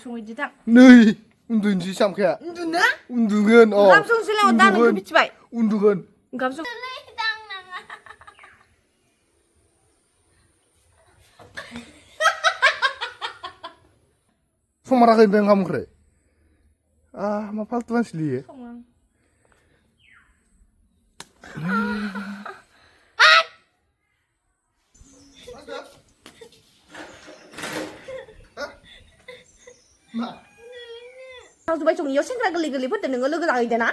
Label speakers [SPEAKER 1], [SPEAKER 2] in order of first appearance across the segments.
[SPEAKER 1] संहैदो थां
[SPEAKER 2] नै उन्दुनोसै सामखाया
[SPEAKER 1] उन्दुनो
[SPEAKER 2] उन्दुगोन
[SPEAKER 1] ओंखाम संसैलाय दा नोंखौ मिथिबाय
[SPEAKER 2] उन्दुगोन
[SPEAKER 1] ओंखाम सं
[SPEAKER 2] संमाराखै ओमफ्राय ओंखाम ओंख्रि मा फालतु मानसि लियो
[SPEAKER 1] थांजोबबाय संनियाव सेंग्रा गोरलै गोरलैफोरदो नोङो लोगो जाहैदो ना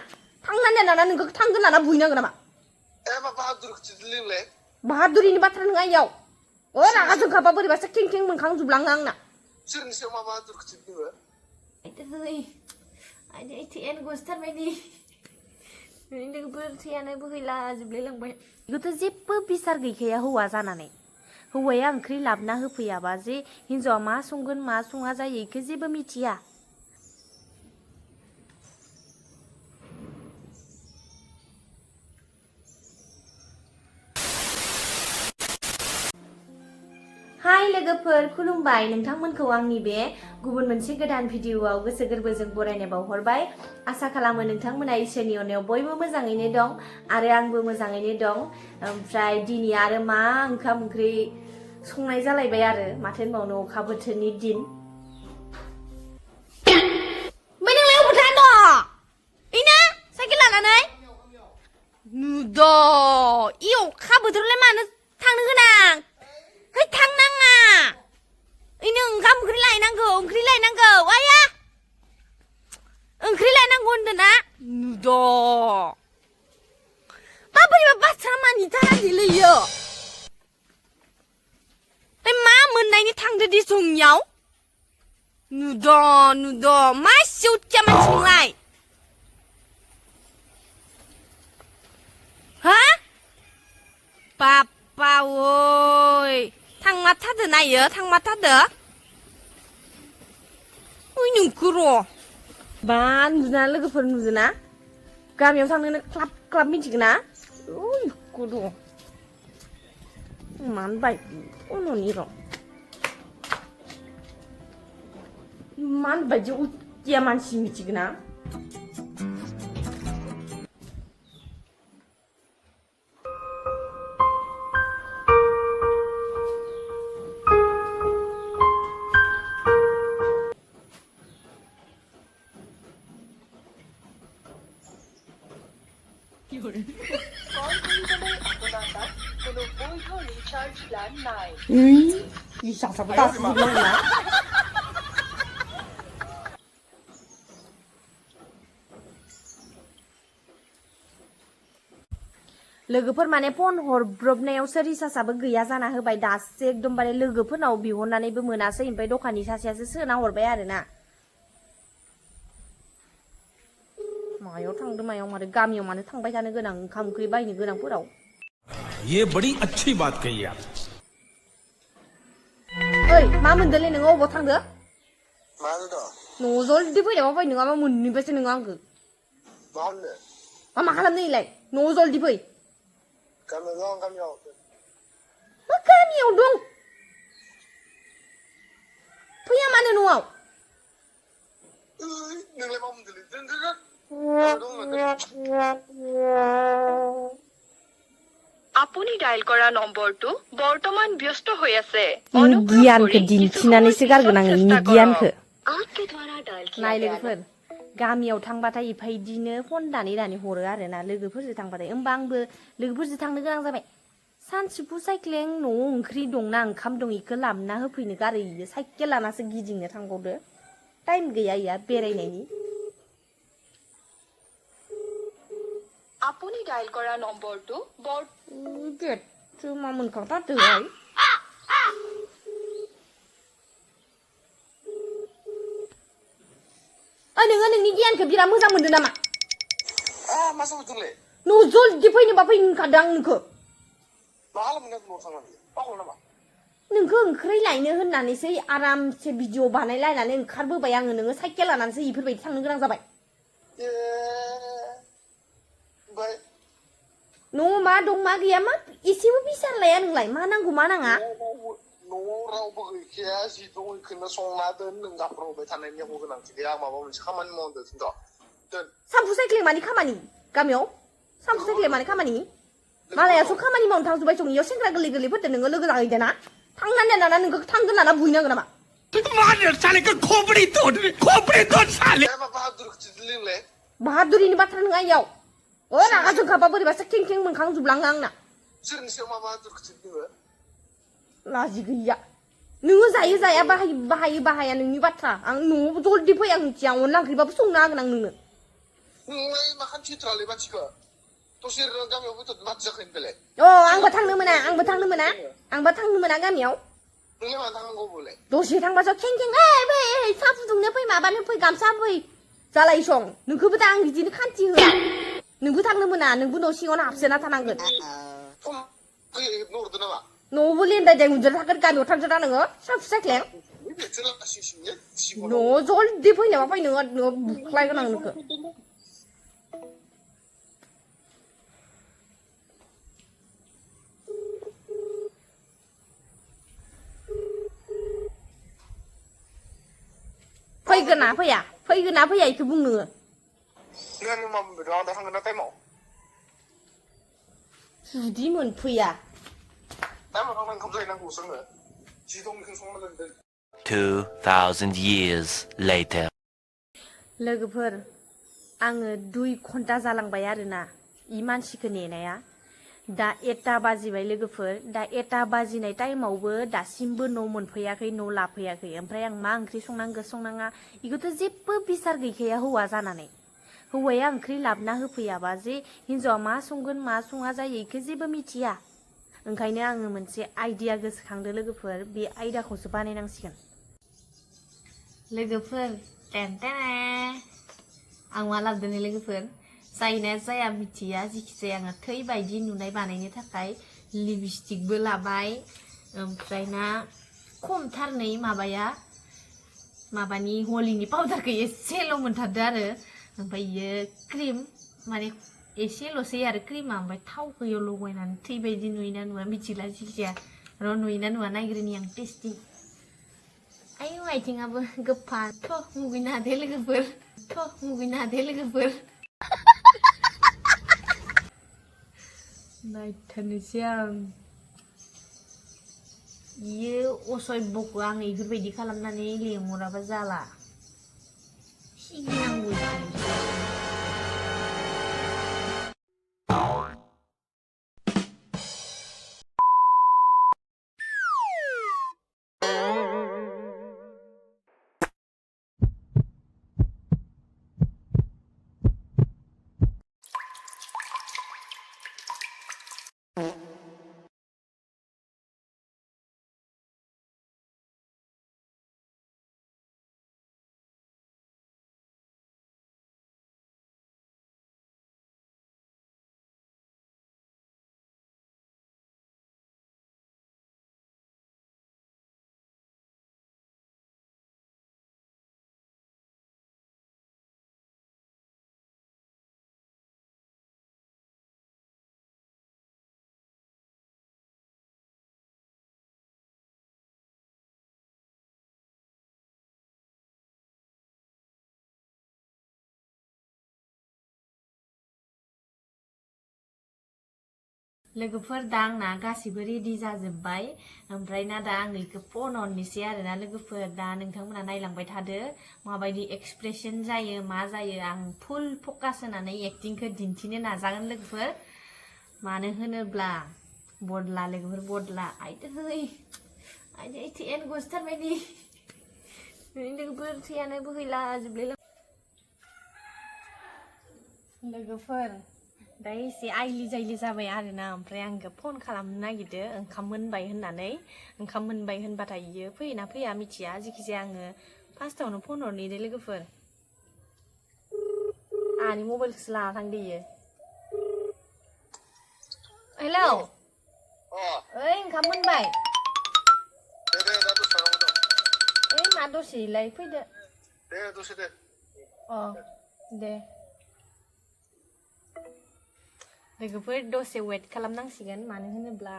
[SPEAKER 1] थांनानै लाना नोंखौ थांगोन लाना बुहैनांगोन नामा
[SPEAKER 2] मा बाहादुरखौसो
[SPEAKER 1] बाहादुरिनि बाथ्रा नङा इयाव रागा जोंखाबा बोरैबासो खें खें मोनखांजोबलाङो आंना
[SPEAKER 2] सोरनि सायाव मा बाहादुरखौसो बुङो
[SPEAKER 1] आइदै थैयानो गसथारबायदि लोगोफोर थैयानो बोहैला जोबलाय लांबाय बेखौथ' जेबो बिसार गैखाया हौवा जानानै हौवाया ओंख्रि लाबना होफैयाबा जे हिन्जावा मा संगोन मा सङा जायो बेखौ जेबो मिथिया हाय लोगोफोर खुलुमबाय नोंथांमोनखौ आंनि बे गुबुन मोनसे गोदान भिडिअआव गोसो गोरबोजों बरायनाय बावहरबाय आसा खालामो नोंथांमोना इसोरनि अननायाव बयबो मोजाङैनो दं आरो आंबो मोजाङैनो दं ओमफ्राय दिनै आरो मा ओंखाम ओंख्रि संनाय जालायबाय आरो माथो होनबावनो अखा बोथोरनि दिन ओमफ्राय नोंलाय अबाव थाङा दं इना साइकेल लानानै नुद' इ अखा बोथोरावलाय मानो थांनो गोनां है थांनाङा इनो ओंखाम ओंख्रि लायनांगौ आया ओंख्रि लायनांगौ होनदों ना नुद' माबोरैबा बाथ्रा मानिथाराखैलैयो मा मोननायनि थांदो दि संनियाव नुद' मा सिउथिया मानसि नोंलाय हा बाप्पा ओइ थांमारथारदो नायो थांमारथारदो ओइ नोंखौ र' बा नुदोना लोगोफोर नुदोना गामियाव थांनोनो क्लाब क्लाब मिथिगोना ओइ गद' मानो बाय न'नि र' मानो बायदि उथिया मानसि मिथिगोना Bisa-sabi taas lang na. लोगोफोर माने फन हरब्रबनायावसो रिसार्जआबो गैया जाना होबाय दासो एकदमबारे लोगोफोरनाव बिहरनानैबो मोनासै ओमफ्राय दखाननि सासेयासो सोना हरबाय आरोना मायाव थांदो मायाव मारे गामियाव मानो थांबाय थानो गोनां ओंखाम ओंख्रि बायनो गोनांफोराव
[SPEAKER 3] ये बड़ी अच्छी बात कही आप
[SPEAKER 1] ओइ मा मोनदोलै नोङो अबाव थांदो
[SPEAKER 2] मानो दा
[SPEAKER 1] न' जल्दि फैनायाव फै नङाबा मोननिबासो नोङो आंखौ
[SPEAKER 2] मा होननो
[SPEAKER 1] मा खालामनो इलाय न' जल्दि फै
[SPEAKER 2] गामियाव
[SPEAKER 1] मा गामियाव दं फैया मानो न'आव
[SPEAKER 2] नोंलाय मा मोनदोंलै
[SPEAKER 4] আপুনি ডায়াল কৰা নম্বৰটো বৰ্তমান ব্যস্ত হৈ আছে
[SPEAKER 1] गियानखौ दिन्थिनानैसो गारगोन आङो इनि गियानखौ
[SPEAKER 4] आपके द्वारा डायल किया
[SPEAKER 1] नाय
[SPEAKER 4] गया
[SPEAKER 1] लोगोफोर गामियाव थांबाथाय इफायदिनो फन दानै हरो आरोना लोगोफोरजों थांबाथाय होमबा आंबो लोगोफोरजों थांनो गोनां जाबाय सानसुफु साइक्लें न'आव ओंख्रि दंना ओंखाम दं इखौ लाबना होफैनो गारो इयो साइकेल लानासो गिदिंनो थांबावदो टाइम गैया इया बेरायनायनि
[SPEAKER 4] আপুনি ডায়াল কৰা নম্বৰটো
[SPEAKER 1] गेटसो मा मोनखांथारदोहाय नोङो नोंनि गियानखौ बिराद मोजां मोनदों नामा
[SPEAKER 2] मा जाबोदोंलै
[SPEAKER 1] न' जल्दि फैनोबा फैनो होनखादों आं नोंखौ
[SPEAKER 2] मा खालामनो न'आव थांनानै पागल नामा
[SPEAKER 1] नोंखौ ओंख्रि लायनो होननानैसो आरामसे भिडिअ बानायलायनानै ओंखारबोबाय आङो नोङो साइकेल लानानैसो इफोरबायदि थांनो गोनां जाबाय
[SPEAKER 2] ओमफ्राय
[SPEAKER 1] न' मा दं मा गैया मा एसेबो बिसार लाया नोंलाय मा नांगौ मा नाङा
[SPEAKER 2] न'आव रावबो गैखाया जि दं बेखौनो संना दोन नों गाब्रबबाय थानायनि जेबो गोनांथि गैया आं माबा मोनसे खामानि मावदों दोन
[SPEAKER 1] सामफु साइक्लिं मानि खामानि गामियाव सामफु साइक्लिं मानि खामानि मालायासो खामानि मावनो थांजोब्बाय सं इयाव सेंग्रा गोरलै गोरलैफोरजों नोङो लोगो जाहैदों ना थांनानै दाना नोंखौ थांगोन नाना बुहैनांगोन नामा
[SPEAKER 3] मार साले का खोपड़ी तोड़ साले
[SPEAKER 1] बाहादुरिनि बाथ्रा नङा इयाव रागा जोंखाबा बोरैबासो खें खें मोनखांजोबलाङो आंना
[SPEAKER 2] सोरनि सायाव मा बाहादुर खिथिदों
[SPEAKER 1] लाजि गैया नोङो जायो जाया बाहायो बाहाया नोंनि बाथ्रा आं न'आव जल्दि फै आं मिथिया अनला ओंख्रिबाबो संनो हागोन आं नोंनो
[SPEAKER 2] नोंलाय मा खान्थिथ्रालै मानसिखौ दसे गामियाव फैथ' माथो जाखोनि बेलाय
[SPEAKER 1] आंबो थांनो मोना गामियाव
[SPEAKER 2] नोंलाय मानो थांनांगौ बोलाय
[SPEAKER 1] दसे थांबासो खें खें फै साहा फुदुंनो फै माबानो फै गामसा फै जालाय सं नोंखौबो दा आं बिदिनो खान्थि होआ नोंबो थांनो मोना नोंबो न' सिङावनो हाबसोना थानांगोन
[SPEAKER 2] हरदो नामा
[SPEAKER 1] न'आवबो लेन्दाय जाय उन्दुना थागोन गामियाव थांजोना नोङो साफु साइख्लें न'आव जल्दि फैनायाबा फै नोङो न'आव बुख्लायगोन आं नोंखौ फैगोन ना फैया बेखौ बुं नोङो
[SPEAKER 2] नों मा बुंदों आं दा थांगोन ना टाइमाव
[SPEAKER 1] जुदि मोनफैया
[SPEAKER 2] टाइमाव थांना ओंखाम जाहैनांगौ जोङो जि दं बेखौ संना दोनदों
[SPEAKER 5] 2000 years later
[SPEAKER 1] लोगोफोर आङो 2 घन्टा जालांबाय आरोना इ मानसिखौ नेनाया दा 1टा बाजिबाय लोगोफोर दा 1टा बाजिनाय टाइमावबो दासिमबो न' मोनफैयाखै न' लाफैयाखै ओमफ्राय आं मा ओंख्रि संनांगौ संनाङा इखौथ' जेबो बिसार गैखाया हौवा जानानै हौवाया ओंख्रि लाबना होफैयाबा जे हिन्जावा मा संगोन मा सङा जायो इखौ जेबो मिथिया ओंखायनो आङो मोनसे आइडिया गोसोखांदो लोगोफोर बे आयदाखौसो बानायनांसिगोन लोगोफोर आं मा लाबोदों लोगोफोर जायना जाया मिथिया जिखिजाया आङो थै बायदि नुनाय बानायनो थाखाय लिपस्टिकबो लाबाय ओमफ्राय ना खमथारनै माबानि हलिनि पाउडारखौ एसेल' मोनथारदो आरो ओमफ्राय इयो क्रिम माने एसेल'सै आरो क्रिमा ओमफ्राय थावखौ इयाव लगायनानै थै बायदि नुयोना नुवा मिथिला जिखिजाया र' नुयोना नुवा नायग्रोनि आं टेस्टिं आयौ आथिङाबो गोफा मुगैनो हादे लोगोफोर नायथारनोसै आं इयो असयबखौ आं इफोरबायदि खालामनानै लेंहराबा जाला सिगिनांगौ लोगोफोर दा आंना गासिबो रेडि जाजोब्बाय ओमफ्राय ना दा आं इखौ फन हरनोसै आरोना लोगोफोर दा नोंथांमोना नायलांबाय थादो माबायदि एक्सप्रेसन जायो मा जायो आं फुल फकास होनानै एक्टिंखौ दिन्थिनो नाजागोन लोगोफोर मानो होनोब्ला बदला लोगोफोर बदला आइदै थैयानो गजोबथारबाय लोगोफोर थैयानो बोहैला जोबलाय लोगोफोर दा एसे आइलि जाइलि जाबाय आरोना ओमफ्राय आंखौ फन खालामनो नागिरदो ओंखाम मोनबाय होननानै ओंखाम मोनबाय होनबाथाय इयो फैयोना फैया मिथिया जिखिजाया आङो फार्स्टआवनो फन हरनि दे लोगोफोर आंनि मबाइलखौसो लाना थांदो इयो हेलौ ओइ ओंखाम मोनबाय ओइ मा दसेलाय फैदो
[SPEAKER 2] दे
[SPEAKER 1] दे लोगोफोर दसे वेट खालामनांसिगोन मानो होनोब्ला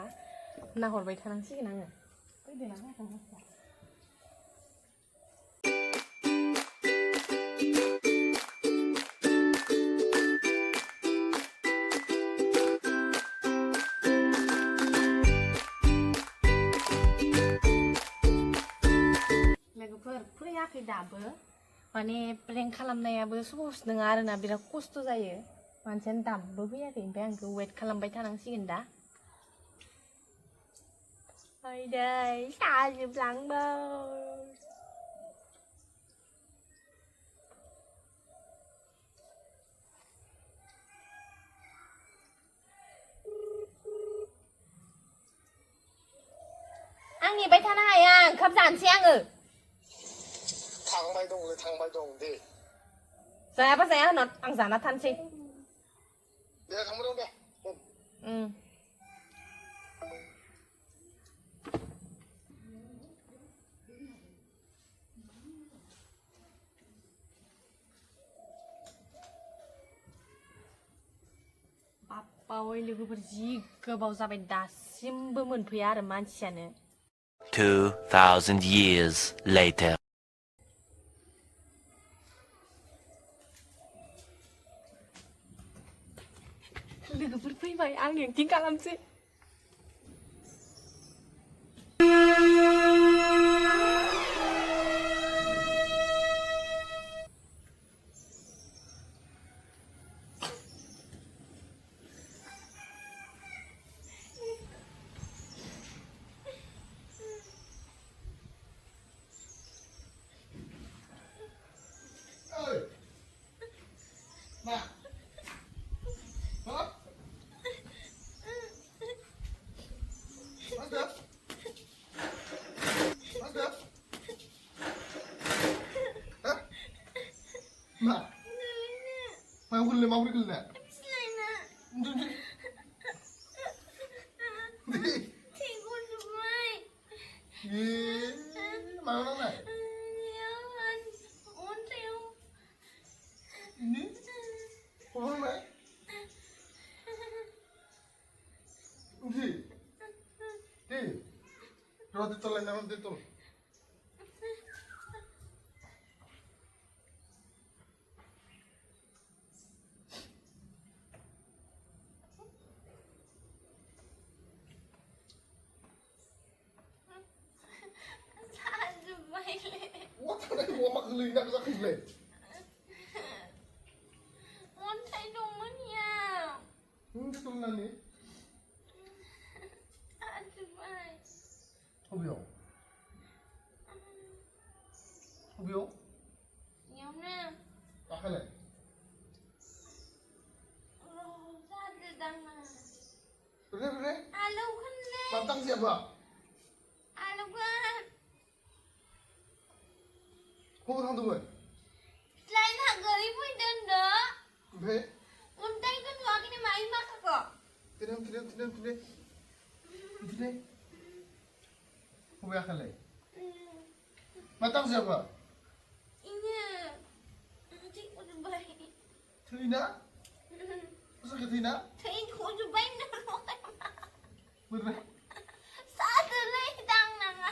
[SPEAKER 1] नाहरबाय थानांसिगोन आङो लोगोफोर फैयाखै दाबो माने प्रेंक खालामनायाबो सहस नङा आरोना बिराद खस्थ' जायो मानसियानो दाबो फैयाखै ओमफ्राय आंखौ वेट खालामबाय थानांसिगोन दा फैदै साजोबलांबाय आं नेबाय थानो हाया ओंखाम जानोसै आङो
[SPEAKER 2] थांबाय दं दे
[SPEAKER 1] जायाबा जाया होनना आं जाना थानोसै
[SPEAKER 2] दे थांबाय दं दे
[SPEAKER 1] बावै लोगोफोर जि गोबाव जाबाय दासिमबो मोनफैया आरो मानसियानो
[SPEAKER 5] 2,000 years later.
[SPEAKER 1] लोगोफोर फैबाय आं एक्टिं खालामसै
[SPEAKER 2] माबोरै गोलैना मायाव नांनाय मा गोलैना जाखैलै
[SPEAKER 1] अन्थाइ दंमोन इयाव
[SPEAKER 2] दंनानै बबेयाव
[SPEAKER 1] इयावनो
[SPEAKER 2] गाखोलाय रे
[SPEAKER 1] आलौ खनले
[SPEAKER 2] मा दांजायाबा
[SPEAKER 1] आलौगोन
[SPEAKER 2] खबर थांदोंमोन
[SPEAKER 1] लाइन हागोरै फैदों होनदो
[SPEAKER 2] ओमफ्राय
[SPEAKER 1] अन्थाइखौ नुवाखैनो माइ माखाखौ
[SPEAKER 2] तिने बबेयाखैलाय मा दांजायाबा थैना सोरखौ थैना
[SPEAKER 1] थैख'जोब्बाय
[SPEAKER 2] बोरै
[SPEAKER 1] सादोलै दांनाङा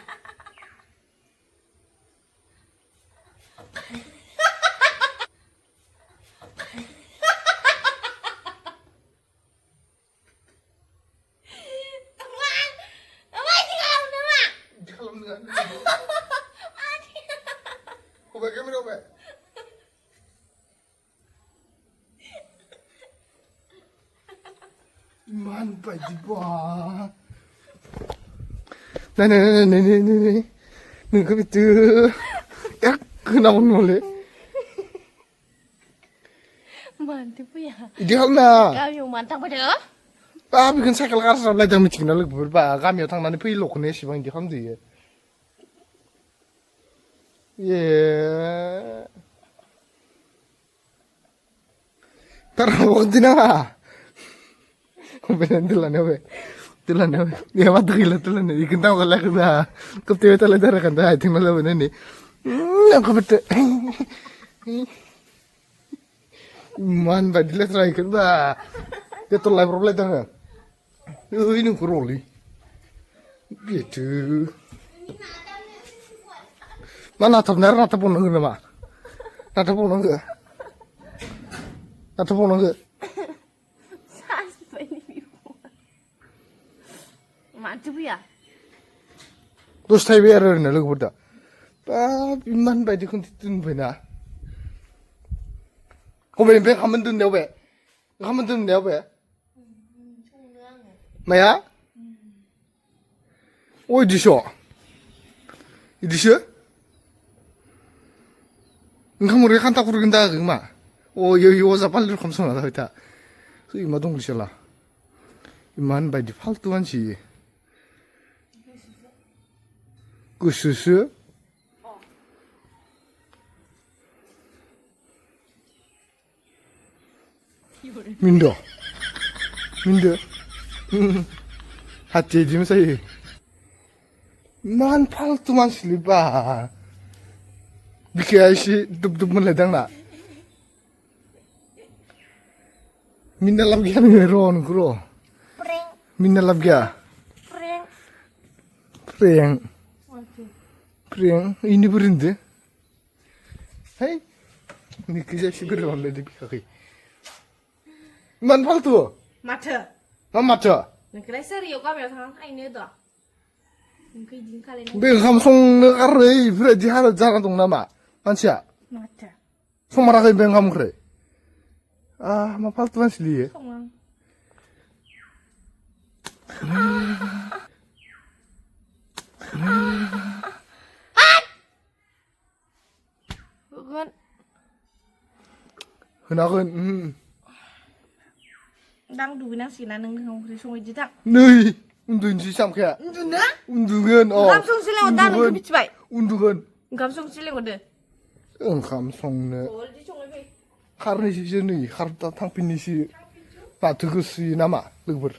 [SPEAKER 2] Obe, ¿qué mira, obe? Man, padi ba. Này. Đừng có bị tư. Ác, cứ nào nó lấy.
[SPEAKER 1] Mantap ya.
[SPEAKER 2] Idi hal na.
[SPEAKER 1] Kami mantap pada.
[SPEAKER 2] Ba, bikin sakal kar sa lai dami tinggal lagi berba. Kami otang nani pi lok ne sibang di ham di. Yeah. Tarawak din na. Benar tulan ya, dia mati gila tulan ya. Ikan tahu kalau kita keptiwet ala darah kan dah, tinggal lah benar ni. Aku betul. Man, badilah try kan dah. Dia tolak problem dah. Ini kuroli. Gitu. मा नाथाबनाया नाथाबबावनांगौ नामा नाथाबबावनांगौ नाथाबबावनांगौ
[SPEAKER 1] माथो फैया
[SPEAKER 2] दसे थाहैबाय आरो ओरैनो लोगोफोर दा बाब इमान बायदिखौनो दोनबायना बबेनिफ्राय ओंखाम दोननायाव बे ओंखाम दोननायाव बे माया अ इदिसो ओंखाम उरै खान्था खुरगोन दा होगोन मा अ इयो अजा पालि रखम संना जाबाय था मा दंलिसोला इमान बायदि फालतु मानसि गोसोसो मिन्दो हाथि इदि मोसायो इमान फालतु मानसिलै बा बिखाया एसे दुब मोनलायदों आंना मिन्ना लाब गैया नोङो र' नोंखौ र' मिन्ना लाब गैया प्रें इनि बोरै होनदो है निखिजा एसे गोरोबा मोनलायदो बिखाखै इमान फालतु
[SPEAKER 1] माथो
[SPEAKER 2] मा माथो
[SPEAKER 1] नोंखौलाय सोरियाव गामियाव थांनानै थाहैनो द' नोंखौ इदिनो खालायनो
[SPEAKER 2] बे ओंखाम संनो गारै बेफोरबायदि हालोद जाना दं नामा मानसिया
[SPEAKER 1] माथो
[SPEAKER 2] संमाराखै बे ओंखाम ओंख्रि मा फालतु मानसि लियो
[SPEAKER 1] सङो होगोन
[SPEAKER 2] होनागोन
[SPEAKER 1] दा आं दुगैनांसिगोन ना नों ओंखाम ओंख्रि संहैदो थां
[SPEAKER 2] नै उन्दुनोसै सामखाया
[SPEAKER 1] उन्दुनो
[SPEAKER 2] उन्दुगोन
[SPEAKER 1] ओंखाम संसै लेंहरदो आं नोंखौ मिथिबाय
[SPEAKER 2] उन्दुगोन
[SPEAKER 1] ओंखाम संसै लेंहरदो
[SPEAKER 2] ओंखाम संनो
[SPEAKER 1] जलदि संबाय फै
[SPEAKER 2] खारनोसैसो नै थांफिननोसै माथो गोसोयो नामा लोगोफोर